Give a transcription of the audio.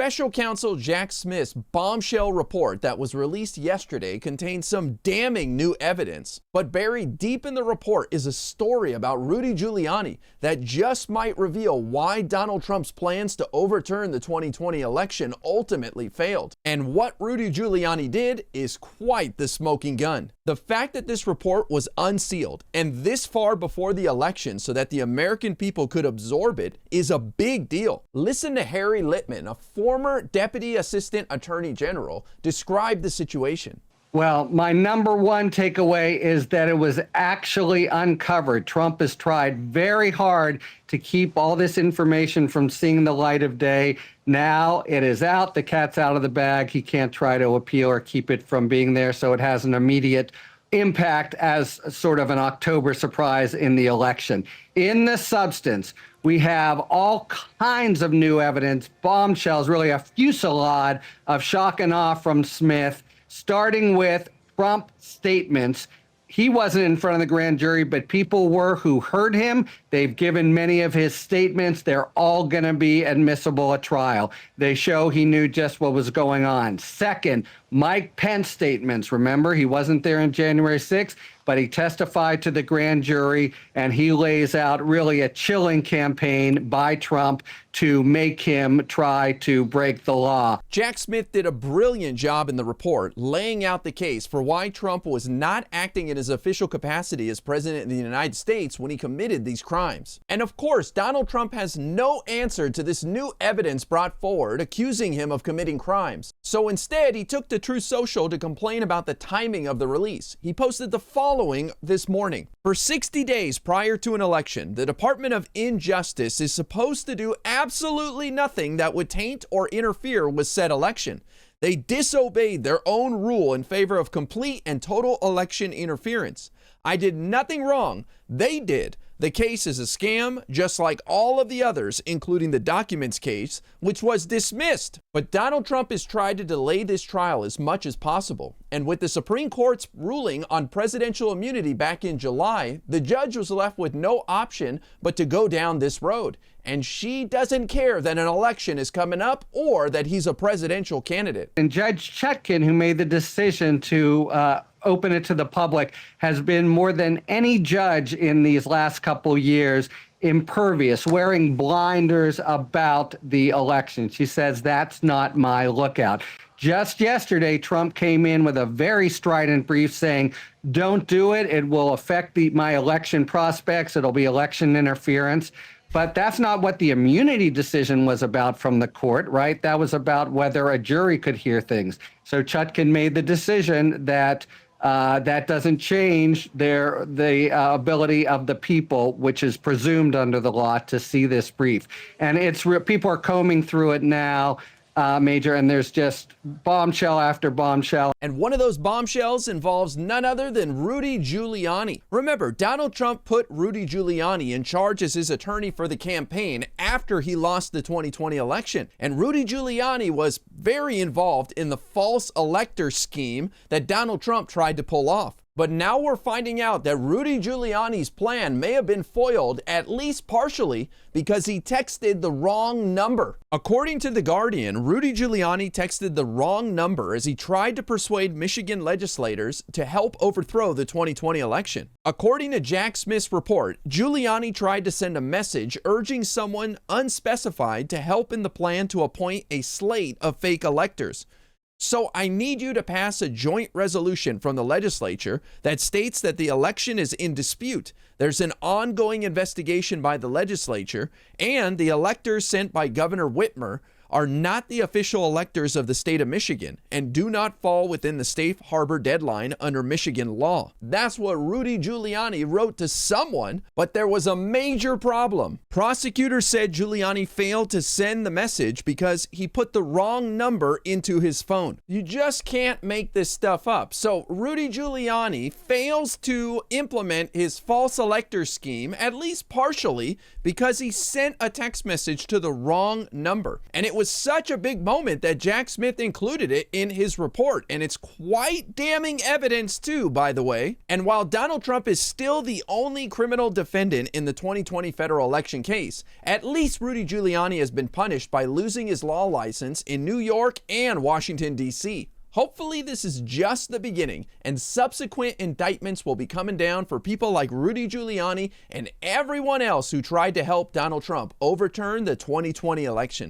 Special counsel Jack Smith's bombshell report that was released yesterday contains some damning new evidence. But buried deep in the report is a story about Rudy Giuliani that just might reveal why Donald Trump's plans to overturn the 2020 election ultimately failed. And what Rudy Giuliani did is quite the smoking gun. The fact that this report was unsealed and this far before the election so that the American people could absorb it is a big deal. Listen to Harry Litman, a former Deputy Assistant Attorney General, describe the situation. Well, my number one takeaway is that it was actually uncovered. Trump has tried very hard to keep all this information from seeing the light of day. Now it is out. The cat's out of the bag. He can't try to appeal or keep it from being there. So it has an immediate impact as sort of an October surprise in the election. In the substance, we have all kinds of new evidence, bombshells, really a fusillade of shock and awe from Smith, starting with Trump statements. He wasn't in front of the grand jury, but people were who heard him. They've given many of his statements. They're all going to be admissible at trial. They show he knew just what was going on. Second, Mike Pence statements. Remember, he wasn't there on January 6th, but he testified to the grand jury, and he lays out really a chilling campaign by Trump to make him try to break the law. Jack Smith did a brilliant job in the report, laying out the case for why Trump was not acting in his official capacity as president of the United States when he committed these crimes. And of course, Donald Trump has no answer to this new evidence brought forward accusing him of committing crimes. So instead, he took to Truth Social to complain about the timing of the release. He posted the following this morning. For 60 days prior to an election, the Department of Injustice is supposed to do absolutely nothing that would taint or interfere with said election. They disobeyed their own rule in favor of complete and total election interference. I did nothing wrong. They did. The case is a scam, just like all of the others, including the documents case, which was dismissed. But Donald Trump has tried to delay this trial as much as possible. And with the Supreme Court's ruling on presidential immunity back in July, the judge was left with no option but to go down this road. And she doesn't care that an election is coming up or that he's a presidential candidate. And Judge Chutkan, who made the decision to open it to the public, has been more than any judge in these last couple years impervious, wearing blinders about the election. She says, that's not my lookout. Just yesterday, Trump came in with a very strident brief saying, don't do it. It will affect my election prospects. It'll be election interference. But that's not what the immunity decision was about from the court, right? That was about whether a jury could hear things. So Chutkan made the decision that that doesn't change the ability of the people, which is presumed under the law, to see this brief. And people are combing through it now, Major, and there's just bombshell after bombshell. And one of those bombshells involves none other than Rudy Giuliani. Remember, Donald Trump put Rudy Giuliani in charge as his attorney for the campaign after he lost the 2020 election. And Rudy Giuliani was very involved in the false elector scheme that Donald Trump tried to pull off. But now we're finding out that Rudy Giuliani's plan may have been foiled, at least partially, because he texted the wrong number. According to The Guardian, Rudy Giuliani texted the wrong number as he tried to persuade Michigan legislators to help overthrow the 2020 election. According to Jack Smith's report, Giuliani tried to send a message urging someone unspecified to help in the plan to appoint a slate of fake electors. So I need you to pass a joint resolution from the legislature that states that the election is in dispute. There's an ongoing investigation by the legislature, and the electors sent by Governor Whitmer are not the official electors of the state of Michigan and do not fall within the safe harbor deadline under Michigan law. That's what Rudy Giuliani wrote to someone, but there was a major problem. Prosecutors said Giuliani failed to send the message because he put the wrong number into his phone. You just can't make this stuff up. So Rudy Giuliani fails to implement his false elector scheme, at least partially, because he sent a text message to the wrong number. And it was such a big moment that Jack Smith included it in his report, and it's quite damning evidence too, by the way. And while Donald Trump is still the only criminal defendant in the 2020 federal election case, at least Rudy Giuliani has been punished by losing his law license in New York and Washington, D.C. Hopefully this is just the beginning, and subsequent indictments will be coming down for people like Rudy Giuliani and everyone else who tried to help Donald Trump overturn the 2020 election.